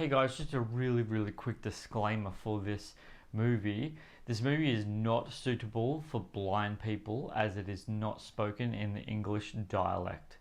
Hey guys, just a really quick disclaimer for this movie. This movie is not suitable for blind people as it is not spoken in the English dialect.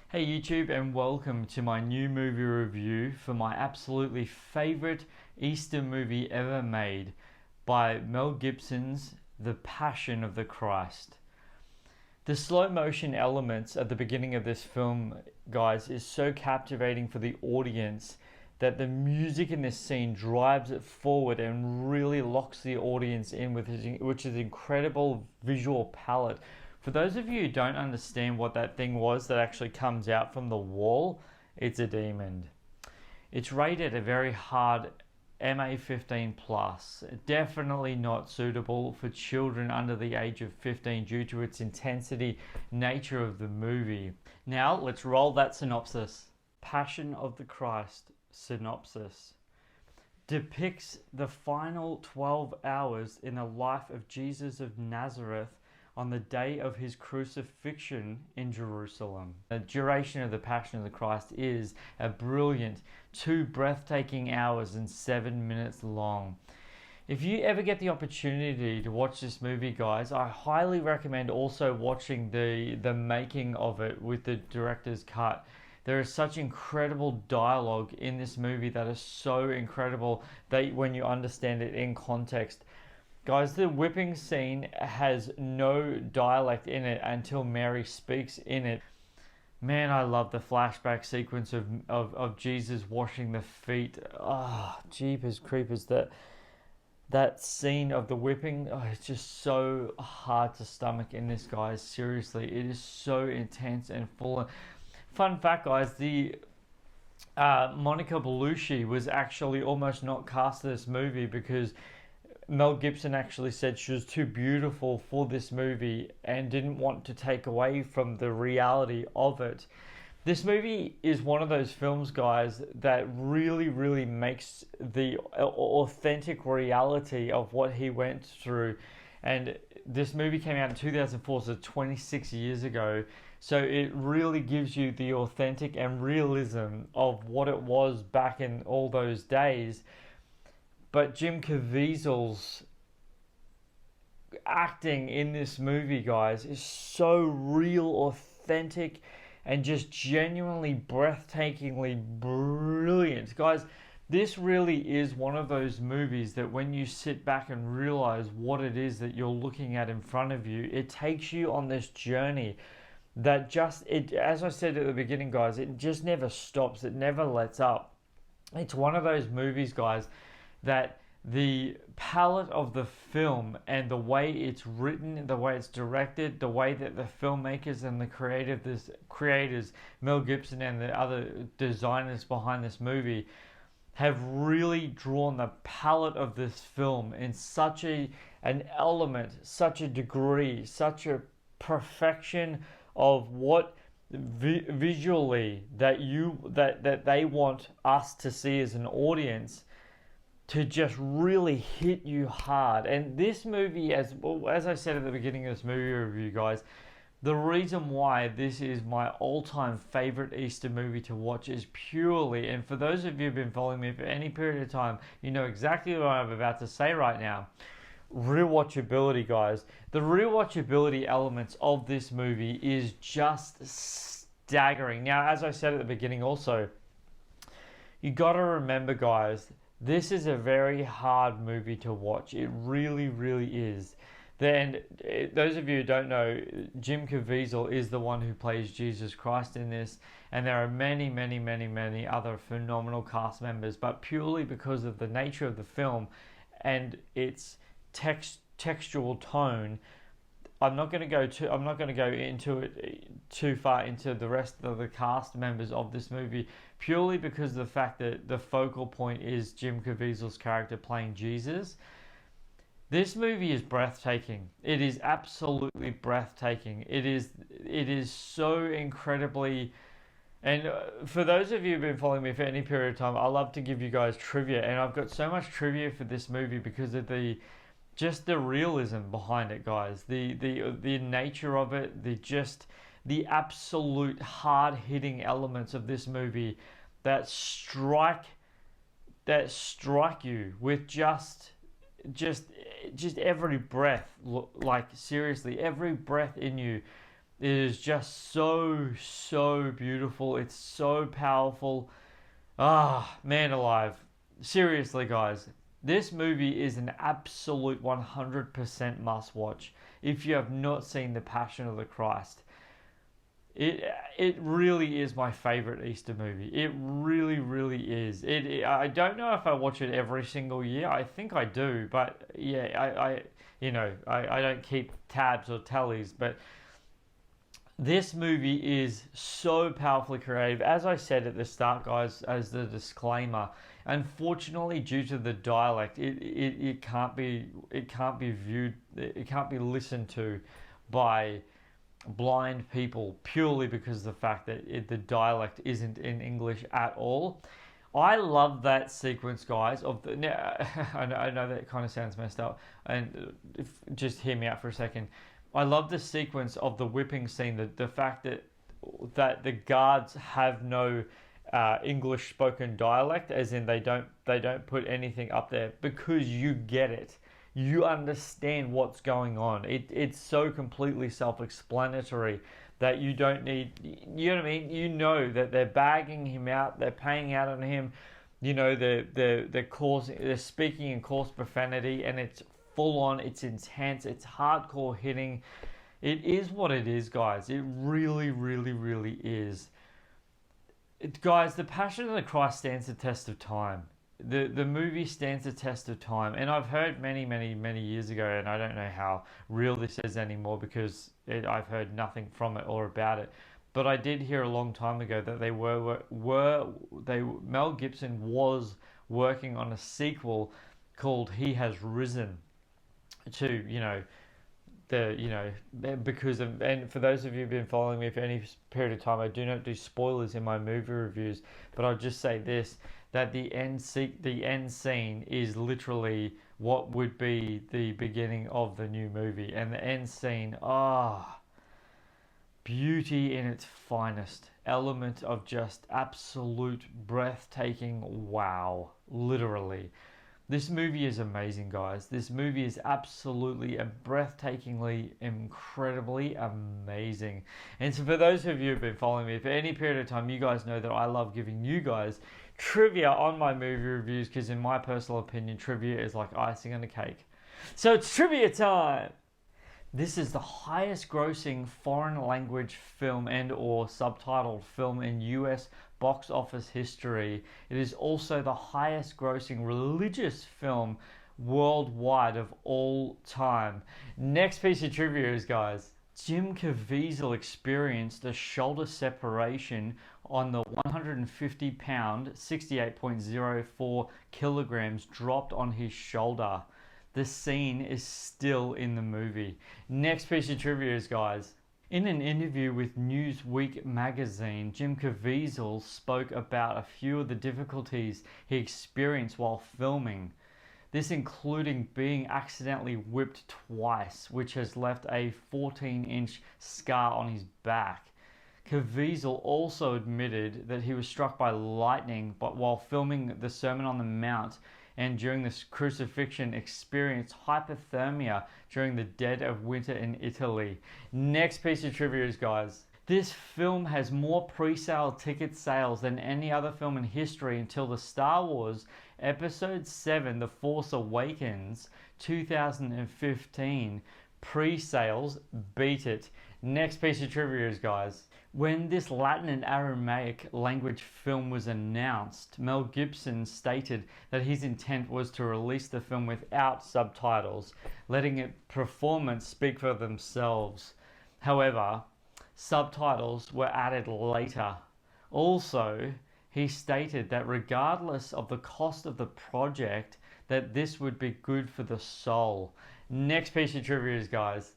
Hey YouTube, and welcome to my new movie review for my absolutely favorite Easter movie ever made by Mel Gibson's The Passion of the Christ. The slow motion elements at the beginning of this film, guys, is so captivating for the audience that the music in this scene drives it forward and really locks the audience in with which is incredible visual palette. For those of you who don't understand what that thing was that actually comes out from the wall, it's a demon. It's rated a very hard MA15 plus, definitely not suitable for children under the age of 15 due to its intensity nature of the movie. Now let's roll that synopsis. Passion of the Christ synopsis depicts the final 12 hours in the life of Jesus of Nazareth on the day of his crucifixion in Jerusalem. The duration of the Passion of the Christ is a brilliant 2 breathtaking hours and 7 minutes long. If you ever get the opportunity to watch this movie, guys, I highly recommend also watching the making of it with the director's cut. There is such incredible dialogue in this movie that is so incredible that when you understand it in context. Guys, the whipping scene has no dialect in it until Mary speaks in it. Man, I love the flashback sequence of Jesus washing the feet. Ah, jeepers creepers. That scene of the whipping, it's just so hard to stomach in this, guys. Seriously, it is so intense and full. Fun fact, guys, the Monica Bellucci was actually almost not cast in this movie because Mel Gibson actually said she was too beautiful for this movie and didn't want to take away from the reality of it. This movie is one of those films, guys, that really makes the authentic reality of what he went through. And this movie came out in 2004, so 26 years ago. So it really gives you the authentic and realism of what it was back in all those days. But Jim Caviezel's acting in this movie, guys, is so real, authentic, and just genuinely breathtakingly brilliant. Guys, this really is one of those movies that when you sit back and realize what it is that you're looking at in front of you, it takes you on this journey that just, as I said at the beginning, guys, it just never stops. It never lets up. It's one of those movies, guys, that the palette of the film and the way it's written, the way it's directed, the way that the filmmakers and the creators, Mel Gibson and the other designers behind this movie, have really drawn the palette of this film in such an element, such a degree, such a perfection of what visually that they want us to see as an audience to just really hit you hard. And this movie, as I said at the beginning of this movie review, guys, the reason why this is my all-time favorite Easter movie to watch is purely, and for those of you who've been following me for any period of time, you know exactly what I'm about to say right now. Rewatchability, guys. The rewatchability elements of this movie is just staggering. Now, as I said at the beginning also, you gotta remember, guys, this is a very hard movie to watch. It really is. Then, those of you who don't know, Jim Caviezel is the one who plays Jesus Christ in this, and there are many other phenomenal cast members, but purely because of the nature of the film and its textual tone, I'm not going to go into it too far into the rest of the cast members of this movie, purely because of the fact that the focal point is Jim Caviezel's character playing Jesus. This movie is breathtaking. It is absolutely breathtaking. It is so incredibly. And for those of you who've been following me for any period of time, I love to give you guys trivia, and I've got so much trivia for this movie because of the realism behind it, guys. The nature of it, the absolute hard hitting elements of this movie that strike that strike you with just just every breath. Like seriously, every breath in you is just so beautiful. It's so powerful. Ah, man alive. Seriously, guys, this movie is an absolute 100% must watch if you have not seen The Passion of the Christ. It it really is my favorite Easter movie. It really is. I don't know if I watch it every single year. I think I do, but yeah, I don't keep tabs or tallies, but this movie is so powerfully creative. As I said at the start, guys, as the disclaimer, unfortunately, due to the dialect, it can't be viewed, it can't be listened to by blind people purely because of the fact that the dialect isn't in English at all. I love that sequence, guys. Of the now, I know that kind of sounds messed up, and just hear me out for a second. I love the sequence of the whipping scene. The fact that the guards have no English spoken dialect, as in they don't put anything up there because you get it. You understand what's going on. It's so completely self-explanatory that you don't need, you know what I mean? You know that they're bagging him out, they're paying out on him, they're speaking in coarse profanity, and it's full on, it's intense, it's hardcore hitting. It is what it is, guys. It really is. Guys, The Passion of the Christ stands the test of time. The movie stands the test of time, and I've heard many years ago, and I don't know how real this is anymore because I've heard nothing from it or about it. But I did hear a long time ago that Mel Gibson was working on a sequel called He Has Risen to because of, and for those of you who've been following me for any period of time, I do not do spoilers in my movie reviews, but I'll just say this, that the end scene is literally what would be the beginning of the new movie, and the end scene, beauty in its finest, element of just absolute breathtaking wow, literally. This movie is amazing, guys. This movie is absolutely and breathtakingly, incredibly amazing. And so for those of you who've been following me for any period of time, you guys know that I love giving you guys trivia on my movie reviews because in my personal opinion, trivia is like icing on a cake. So it's trivia time! This is the highest grossing foreign language film and or subtitled film in US box office history. It is also the highest grossing religious film worldwide of all time. Next piece of trivia is, guys, Jim Caviezel experienced a shoulder separation on the 150 pound, 68.04 kilograms dropped on his shoulder. The scene is still in the movie. Next piece of trivia is, guys, in an interview with Newsweek magazine, Jim Caviezel spoke about a few of the difficulties he experienced while filming. This including being accidentally whipped twice, which has left a 14-inch scar on his back. Caviezel also admitted that he was struck by lightning but while filming the Sermon on the Mount, and during this crucifixion experienced hypothermia during the dead of winter in Italy. Next piece of trivia is, guys, this film has more pre-sale ticket sales than any other film in history until the Star Wars Episode 7 The Force Awakens 2015. Pre-sales beat it. Next piece of trivia is, guys, when this Latin and Aramaic language film was announced, Mel Gibson stated that his intent was to release the film without subtitles, letting its performance speak for themselves. However, subtitles were added later. Also, he stated that regardless of the cost of the project, that this would be good for the soul. Next piece of trivia is, guys,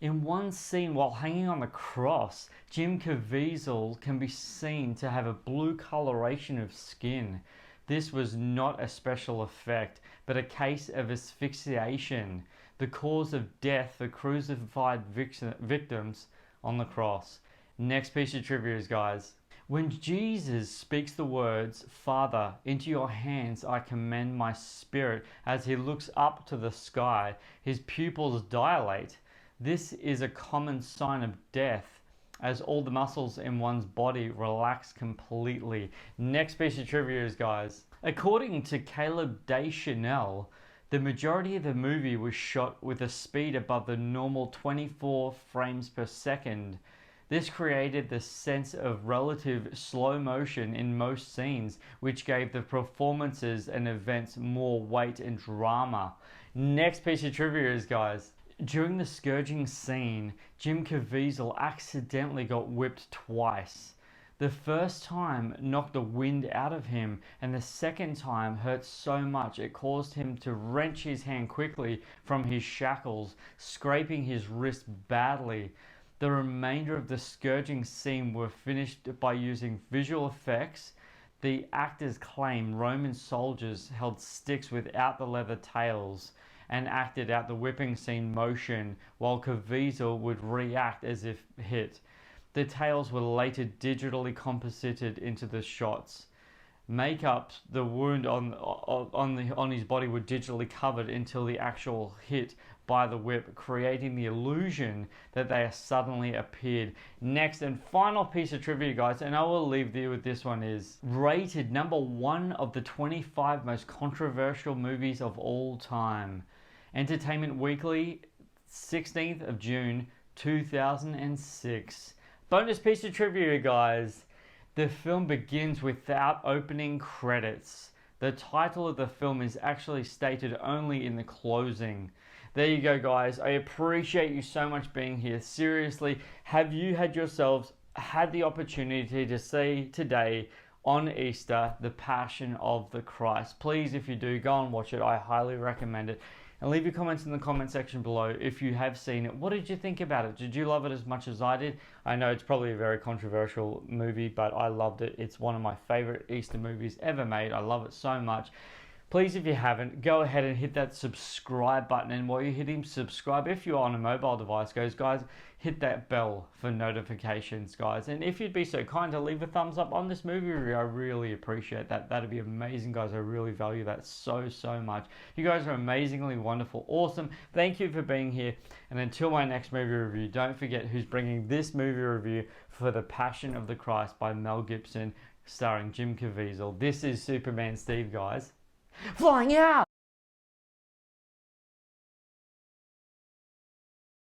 in one scene while hanging on the cross, Jim Caviezel can be seen to have a blue coloration of skin. This was not a special effect, but a case of asphyxiation, the cause of death for crucified victims on the cross. Next piece of trivia is, guys, When Jesus speaks the words, "Father, into your hands I commend my spirit," as he looks up to the sky, his pupils dilate. This is a common sign of death, as all the muscles in one's body relax completely. Next piece of trivia is, guys, according to Caleb Deschanel, the majority of the movie was shot with a speed above the normal 24 frames per second. This created the sense of relative slow motion in most scenes, which gave the performances and events more weight and drama. Next piece of trivia is, guys, during the scourging scene, Jim Caviezel accidentally got whipped twice. The first time knocked the wind out of him, and the second time hurt so much it caused him to wrench his hand quickly from his shackles, scraping his wrist badly. The remainder of the scourging scene were finished by using visual effects. The actors claim Roman soldiers held sticks without the leather tails and acted out the whipping scene motion, while Caviezel would react as if hit. The tails were later digitally composited into the shots. Makeup, the wound on his body were digitally covered until the actual hit by the whip, creating the illusion that they suddenly appeared. Next and final piece of trivia, guys, and I will leave you with this one, is rated #1 of the 25 most controversial movies of all time. Entertainment Weekly, 16th of June 2006. Bonus piece of trivia, guys. The film begins without opening credits. The title of the film is actually stated only in the closing. There you go, guys. I appreciate you so much being here. Seriously, have you had the opportunity to see today on Easter The Passion of the Christ? Please, if you do, go and watch it. I highly recommend it. And leave your comments in the comment section below if you have seen it. What did you think about it? Did you love it as much as I did? I know it's probably a very controversial movie, but I loved it. It's one of my favorite Easter movies ever made. I love it so much. Please, if you haven't, go ahead and hit that subscribe button. And while you're hitting subscribe, if you're on a mobile device, guys, hit that bell for notifications, guys. And if you'd be so kind to leave a thumbs up on this movie review, I really appreciate that. That'd be amazing, guys. I really value that so much. You guys are amazingly wonderful, awesome. Thank you for being here. And until my next movie review, don't forget who's bringing this movie review for The Passion of the Christ by Mel Gibson, starring Jim Caviezel. This is Superman Steve, guys. Flying out!